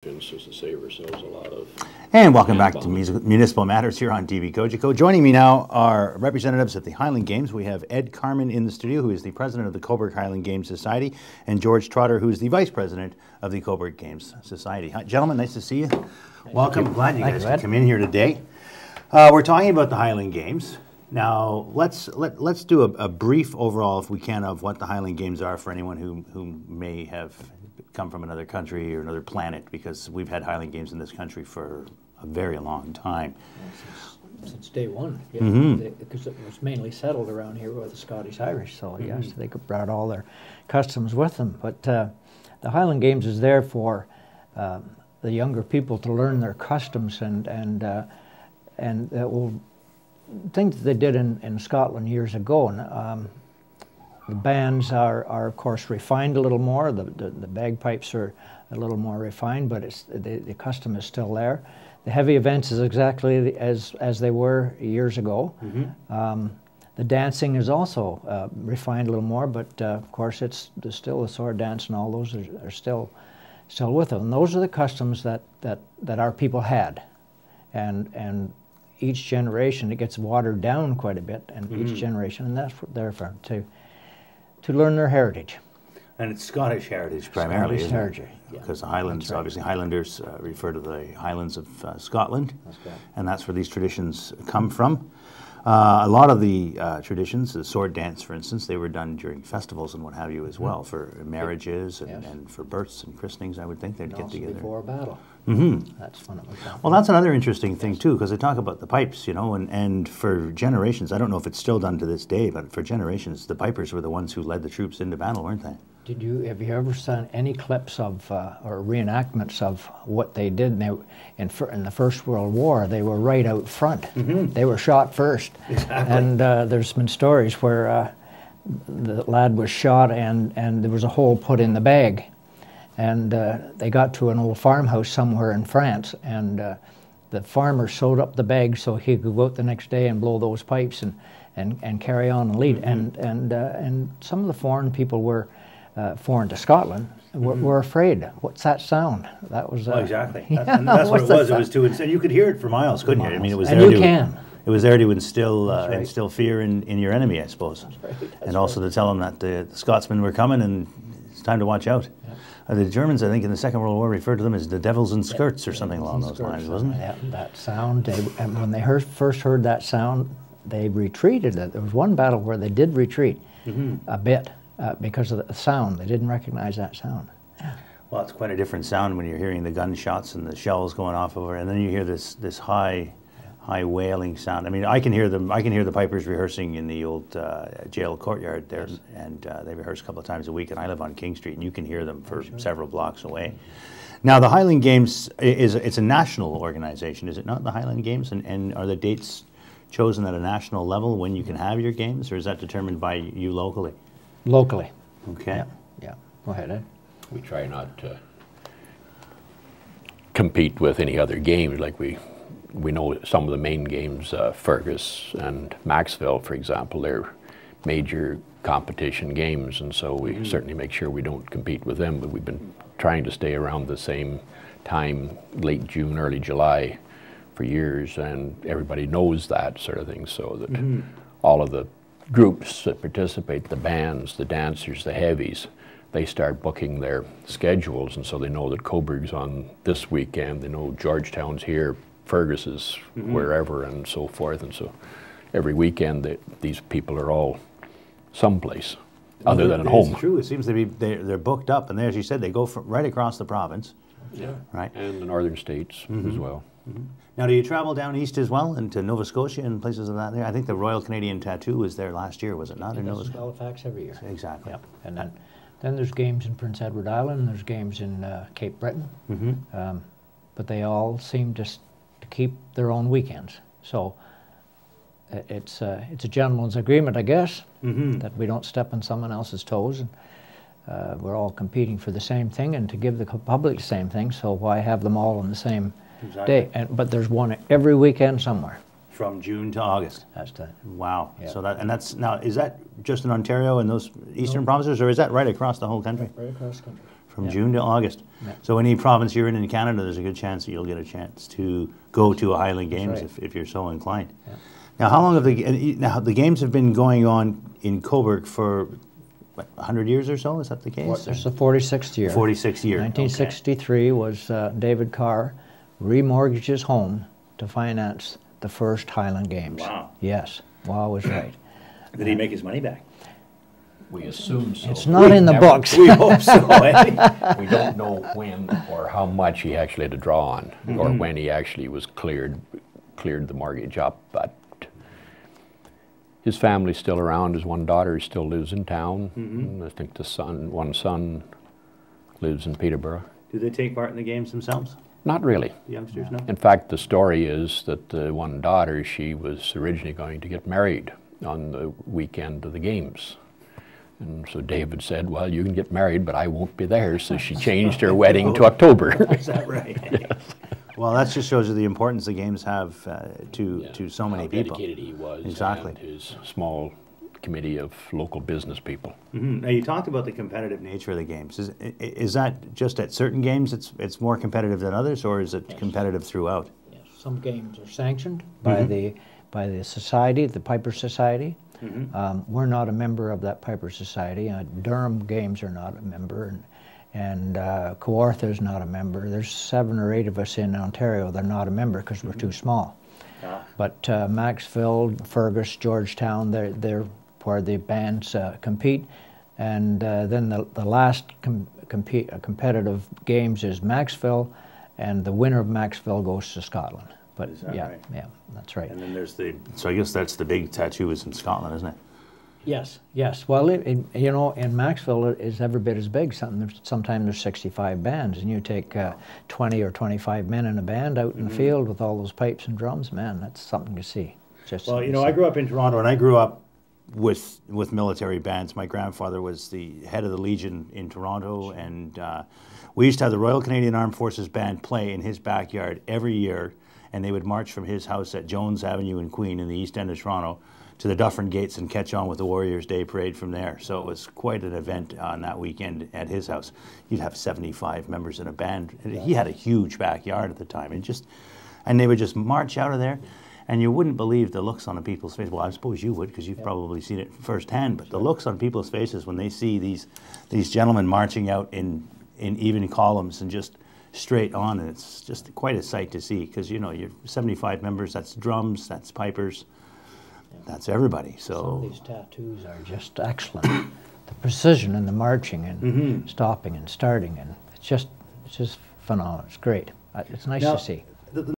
Just to save ourselves a lot of. And welcome back to Municipal Matters here on TV Cogeco. Joining me now are representatives at the Highland Games. We have Ed Carman in the studio, who is the president of the Cobourg Highland Games Society, and George Trotter, who is the vice president of the Cobourg Games Society. Hi, gentlemen, nice to see you. Welcome. Glad you guys could come in here today. We're talking about the Highland Games. Now, let's do a brief overall, if we can, of what the Highland Games are for anyone who may have come from another country or another planet, because we've had Highland Games in this country for a very long time. Since day one, yeah, because it was mainly settled around here with the Scottish-Irish, so yes, they brought all their customs with them. But the Highland Games is there for the younger people to learn their customs and things that they did in Scotland years ago. And, the bands are of course refined a little more. The bagpipes are a little more refined, but the custom is still there. The heavy events is exactly as they were years ago. The dancing is also refined a little more, but of course there's still the sword dance and all those are still with them. And those are the customs that our people had, and each generation it gets watered down quite a bit, and each generation, and that's what they're for to learn their heritage. And it's Scottish heritage primarily, Scottish heritage, because the Highlands, obviously Highlanders refer to the Highlands of Scotland, and that's where these traditions come from. A lot of the traditions, the sword dance for instance, they were done during festivals and what have you as well, for marriages and for births and christenings. I would think they'd get together. Before a battle. That's when it was done. Well, that's another interesting thing too, because they talk about the pipes, you know, and for generations, I don't know if it's still done to this day, but for generations, the pipers were the ones who led the troops into battle, weren't they? Have you ever seen any clips of or reenactments of what they did in the First World War? They were right out front. They were shot first. Exactly. And there's been stories where the lad was shot and there was a hole put in the bag. And they got to an old farmhouse somewhere in France, and the farmer sewed up the bag so he could go out the next day and blow those pipes and carry on and lead. And some of the foreign people were foreign to Scotland were afraid. What's that sound? That was exactly. That's what it was. It was to instead. You could hear it for miles, couldn't you? I mean, it was there. And you can. It was there to instill fear in your enemy, I suppose, and also to tell them that the Scotsmen were coming and it's time to watch out. The Germans, I think, in the Second World War referred to them as the devils in skirts or something along those lines, wasn't it? Yeah, that sound, and when they first heard that sound, they retreated. There was one battle where they did retreat a bit because of the sound. They didn't recognize that sound. Yeah. Well, it's quite a different sound when you're hearing the gunshots and the shells going off over, and then you hear this high wailing sound. I mean, I can hear them. I can hear the pipers rehearsing in the old jail courtyard there, and they rehearse a couple of times a week. And I live on King Street, and you can hear them for several blocks away. Now, the Highland Games it's a national organization, is it not? The Highland Games, and are the dates chosen at a national level when you can have your games, or is that determined by you locally? Locally. Okay. Yeah. Go ahead, Ed. We try not to compete with any other games. Like we know some of the main games, Fergus and Maxville, for example, they're major competition games, and so we certainly make sure we don't compete with them, but we've been trying to stay around the same time, late June, early July, for years, and everybody knows that sort of thing, so that all of the groups that participate, the bands, the dancers, the heavies, they start booking their schedules, and so they know that Cobourg's on this weekend, they know Georgetown's here, Fergus is wherever, and so forth, and so every weekend these people are all someplace other than at home. It's true. It seems to be they're booked up, and as you said, they go right across the province. Yeah, right, and the northern states as well. Now, do you travel down east as well, into Nova Scotia and places of that there? I think the Royal Canadian Tattoo was there last year, was it not? In Nova Scotia? Halifax every year. Exactly. Yep. And then there's games in Prince Edward Island, and there's games in Cape Breton, but they all seem just to keep their own weekends. So it's a gentleman's agreement, I guess, that we don't step on someone else's toes, and we're all competing for the same thing and to give the public the same thing. So why have them all on the same day? But there's one every weekend somewhere. From June to August. That's that. Wow. Yeah. So that's is that just in Ontario and those eastern provinces, or is that right across the whole country? Right across the country. From June to August. Yeah. So any province you're in Canada, there's a good chance that you'll get a chance to go to a Highland Games if you're so inclined. Yeah. Now, how long have the games have been going on in Cobourg for 100 years or so? Is that the case? Well, it's the 46th year. 46th year. 1963 was David Carr remortgaged his home to finance the first Highland Games. Wow. Yes, Wow was right. Did he make his money back? We assume so. It's not in the books. We hope so. Eh? We don't know when or how much he actually had to draw on, or when he actually was cleared the mortgage up. But his family's still around. His one daughter still lives in town. And I think one son lives in Peterborough. Do they take part in the games themselves? Not really. The youngsters, no? In fact, the story is that the one daughter, she was originally going to get married on the weekend of the games. And so David said, well, you can get married, but I won't be there. So she changed her wedding to October. Is that right? Yes. Well, that just shows you the importance the games have to so many people. How dedicated he was. Exactly. And his small committee of local business people. Now, you talked about the competitive nature of the games. Is that just at certain games it's more competitive than others, or is it competitive throughout? Yes. Some games are sanctioned by the society, the Piper Society. We're not a member of that Piper Society. Durham Games are not a member, and Cobourg is not a member. There's 7 or 8 of us in Ontario that are not a member because we're too small. But Maxville, Fergus, Georgetown, they're where the bands compete. And then the last competitive games is Maxville, and the winner of Maxville goes to Scotland. But yeah, right? Yeah, that's right. And then there's so I guess that's the big tattoo is in Scotland, isn't it? Yes, yes. Well, you know, in Maxville, it's every bit as big. Sometimes there's 65 bands, and you take 20 or 25 men in a band out in the field with all those pipes and drums. Man, that's something to see. Well, you know, I grew up in Toronto, and I grew up with military bands. My grandfather was the head of the Legion in Toronto, and we used to have the Royal Canadian Armed Forces Band play in his backyard every year, and they would march from his house at Jones Avenue in Queen in the East End of Toronto to the Dufferin Gates and catch on with the Warriors' Day Parade from there. So it was quite an event on that weekend at his house. You'd have 75 members in a band. He had a huge backyard at the time, and they would just march out of there, and you wouldn't believe the looks on the people's faces. Well, I suppose you would, because you've probably seen it firsthand, but the looks on people's faces when they see these gentlemen marching out in even columns and just straight on, and it's just quite a sight to see, because you know, you're 75 members, that's drums, that's pipers, that's everybody. So some of these tattoos are just excellent. The precision in the marching and stopping and starting, and it's just phenomenal. It's great. It's nice to see.